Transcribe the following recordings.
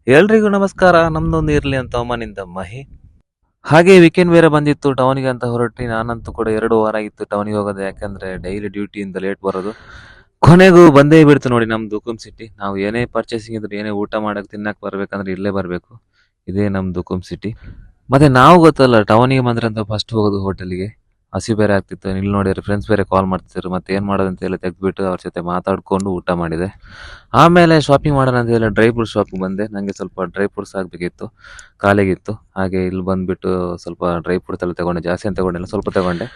ಎಲ್ರಿಗೂ ನಮಸ್ಕಾರ. ನಮ್ದೊಂದು ಇರ್ಲಿ ಅಂತ ಅಮ್ಮನಿಂದ ಮಹಿ. ಹಾಗೆ ವೀಕೆಂಡ್ ಬೇರೆ ಬಂದಿತ್ತು, ಟೌನಿಗೆ ಅಂತ ಹೊರಟಿ. ನಾನಂತೂ ಕೂಡ 2 ವಾರ ಆಗಿತ್ತು ಟೌನಿಗೆ ಹೋಗೋದು, ಯಾಕಂದ್ರೆ ಡೈಲಿ ಡ್ಯೂಟಿಯಿಂದ ಲೇಟ್ ಬರೋದು. ಕೊನೆಗೂ ಬಂದೇ ಬಿಡ್ತು ನೋಡಿ ನಮ್ ದುಕುಮ್ ಸಿಟಿ. ನಾವು ಏನೇ ಪರ್ಚೇಸಿಂಗ್ ಇದ್ರೆ, ಏನೇ ಊಟ ಮಾಡಕ್ ತಿನ್ನಕ್ ಬರ್ಬೇಕಂದ್ರೆ ಇಲ್ಲೇ ಬರ್ಬೇಕು. ಇದೇ ನಮ್ ದುಕುಮ್ ಸಿಟಿ. ಮತ್ತೆ ನಾವು ಗೊತ್ತಲ್ಲ, ಟೌನಿಗೆ ಬಂದ್ರೆ ಅಂತ ಫಸ್ಟ್ ಹೋಗೋದು ಹೋಟೆಲ್ಗೆ. ಹಸಿ ಬೇರೆ ಆಗ್ತಿತ್ತು, ಇಲ್ಲಿ ನೋಡಿದ್ರೆ ಫ್ರೆಂಡ್ಸ್ ಬೇರೆ ಕಾಲ್ ಮಾಡ್ತಿದ್ರು. ಮತ್ತೆ ಏನ್ ಮಾಡೋದಂತ ಹೇಳಿ ತೆಗ್ದ್ಬಿಟ್ಟು ಅವ್ರ ಜೊತೆ ಮಾತಾಡ್ಕೊಂಡು ಊಟ ಮಾಡಿದೆ. ಆಮೇಲೆ ಶಾಪಿಂಗ್ ಮಾಡೋಣ ಅಂತ ಹೇಳಿ ಡ್ರೈ ಫ್ರೂಟ್ಸ್ ಶಾಪಿಗೆ ಬಂದೆ. ನಂಗೆ ಸ್ವಲ್ಪ ಡ್ರೈ ಫ್ರೂಟ್ಸ್ ಆಗ್ಬೇಕಿತ್ತು, ಖಾಲಿಗಿತ್ತು. ಹಾಗೆ ಇಲ್ಲಿ ಬಂದ್ಬಿಟ್ಟು ಸ್ವಲ್ಪ ಡ್ರೈ ಫ್ರೂಟ್ಸ್ ಎಲ್ಲ ತಗೊಂಡೆ. ಜಾಸ್ತಿ ಅಂತ ತಗೊಂಡಿಲ್ಲ, ಸ್ವಲ್ಪ ತಗೊಂಡೆ.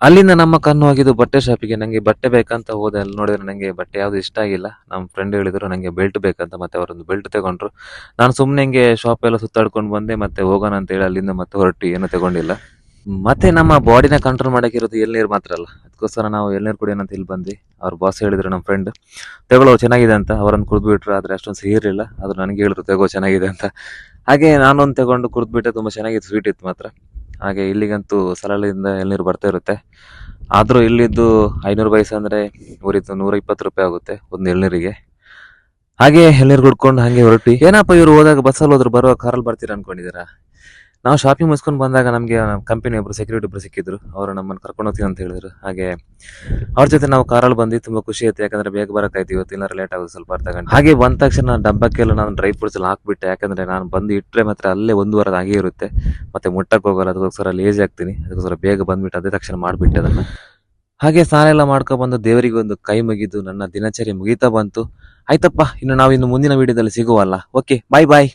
ಅಲ್ಲಿಂದ ನಮ್ಮ ಕಣ್ಣು ಹೋಗಿದ್ದು ಬಟ್ಟೆ ಶಾಪಿಗೆ. ನಂಗೆ ಬಟ್ಟೆ ಬೇಕಂತ ಹೋದೆ. ಅಲ್ಲಿ ನೋಡಿದ್ರೆ ನಂಗೆ ಬಟ್ಟೆ ಯಾವ್ದು ಇಷ್ಟ ಆಗಿಲ್ಲ. ನಮ್ಮ ಫ್ರೆಂಡ್ ಹೇಳಿದ್ರು ನಂಗೆ ಬೆಲ್ಟ್ ಬೇಕಂತ, ಮತ್ತೆ ಅವರೊಂದು ಬೆಲ್ಟ್ ತಗೊಂಡ್ರು. ನಾನು ಸುಮ್ಮನೆ ಹಿಂಗೆ ಶಾಪ್ ಎಲ್ಲ ಸುತ್ತಾಡ್ಕೊಂಡು ಬಂದೆ. ಮತ್ತೆ ಹೋಗೋಣ ಅಂತ ಹೇಳಿ ಅಲ್ಲಿಂದ ಮತ್ತೆ ಹೊರಟಿ, ಏನೂ ತಗೊಂಡಿಲ್ಲ. ಮತ್ತೆ ನಮ್ಮ ಬಾಡಿನ ಕಂಟ್ರೋಲ್ ಮಾಡಕ್ಕಿರೋದು ಎಳ್ನೀರು ಮಾತ್ರ ಅಲ್ಲ, ಅದಕ್ಕೋಸ್ಕರ ನಾವು ಎಳ್ನೀರು ಕುಡಿಯೋಣ ಅಂತ ಇಲ್ಲಿ ಬಂದ್ವಿ. ಅವ್ರ ಬಾಸ್ ಹೇಳಿದ್ರು, ನಮ್ಮ ಫ್ರೆಂಡ್ ತಗೊಳ್ಳೋ ಚೆನ್ನಾಗಿದೆ ಅಂತ. ಅವರನ್ನು ಕುಡಿದ್ಬಿಟ್ರು, ಆದ್ರೆ ಅಷ್ಟೊಂದು ಸಿಹಿ ಇರಲಿಲ್ಲ. ಆದ್ರೆ ನನಗೆ ಹೇಳಿದ್ರು ತಗೋ ಚೆನ್ನಾಗಿದೆ ಅಂತ. ಹಾಗೆ ನಾನೊಂದು ತಗೊಂಡು ಕುಡಿದ್ಬಿಟ್ಟೆ. ತುಂಬಾ ಚೆನ್ನಾಗಿತ್ತು, ಸ್ವೀಟ್ ಇತ್ತು ಮಾತ್ರ. ಹಾಗೆ ಇಲ್ಲಿಗಂತೂ ಸರಳಿಂದ ಎಳ್ನೀರು ಬರ್ತಾ ಇರುತ್ತೆ. ಆದ್ರೂ ಇಲ್ಲಿದ್ದು 500 ಪೈಸೆ ಅಂದ್ರೆ ಊರಿದ್ದು 120 ರೂಪಾಯಿ ಆಗುತ್ತೆ ಒಂದು ಎಳ್ನೀರಿಗೆ. ಹಾಗೆ ಎಳ್ನೀರು ಕುಡ್ಕೊಂಡು ಹಾಗೆ ಹೊರಟಿ. ಏನಪ್ಪ ಇವ್ರು ಹೋದಾಗ ಬಸ್ಸಲ್ಲಿ ಹೋದ್ರು, ಬರೋ ಕಾರಲ್ಲಿ ಬರ್ತೀರಾ ಅನ್ಕೊಂಡಿದ್ದೀರಾ? ನಾವು ಶಾಪಿಂಗ್ ಮುಗಿಸ್ಕೊಂಡು ಬಂದಾಗ ನಮಗೆ ಕಂಪನಿ ಒಬ್ರು ಸೆಕ್ಯೂರಿಟಿ ಒಬ್ರು ಸಿಕ್ಕಿದ್ರು. ಅವರು ನಮ್ಮನ್ನು ಕರ್ಕೊಂಡು ಹೋಗ್ತೀನಿ ಅಂತ ಹೇಳಿದ್ರು. ಹಾಗೆ ಅವ್ರ ಜೊತೆ ನಾವು ಕಾರಲ್ಲಿ ಬಂದು ತುಂಬಾ ಖುಷಿ ಆಯ್ತು, ಯಾಕಂದ್ರೆ ಬೇಗ ಬರಕಾಯ್ತು. ಇವತ್ತು ಇಲ್ಲಾರ ಲೇಟ್ ಆಗುತ್ತೆ, ಸ್ವಲ್ಪ ಅರ್ಧ ಗಂಟೆ. ಹಾಗೆ ಬಂದ ತಕ್ಷಣ ಡಬ್ಬಕ್ಕೆಲ್ಲ ನಾನು ಡ್ರೈ ಫ್ರೂಟ್ಸ್ ಎಲ್ಲ ಹಾಕ್ಬಿಟ್ಟೆ, ಯಾಕಂದ್ರೆ ನಾನು ಬಂದು ಇಟ್ಟರೆ ಮಾತ್ರ ಅಲ್ಲೇ 1 ವಾರ ಹಾಗೆ ಇರುತ್ತೆ, ಮತ್ತೆ ಮುಟ್ಟಕ್ಕೆ ಹೋಗಲ್ಲ. ಅದಕ್ಕೋಸ್ಕರ ಲೇಜಿ ಆಗ್ತೀನಿ, ಅದಕ್ಕೋಸ್ಕರ ಬೇಗ ಬಂದ್ಬಿಟ್ಟು ಅದೇ ತಕ್ಷಣ ಮಾಡಿಬಿಟ್ಟೆ ಅದನ್ನ. ಹಾಗೆ ಸ್ನಾನ ಎಲ್ಲ ಮಾಡ್ಕೊಬಂದು ದೇವರಿಗೆ ಒಂದು ಕೈ ಮುಗಿದು ನನ್ನ ದಿನಚರಿ ಮುಗೀತಾ ಬಂತು. ಆಯ್ತಪ್ಪ, ಇನ್ನು ನಾವು ಮುಂದಿನ ವಿಡಿಯೋದಲ್ಲಿ ಸಿಗುವಲ್ಲ. ಓಕೆ, ಬಾಯ್ ಬಾಯ್.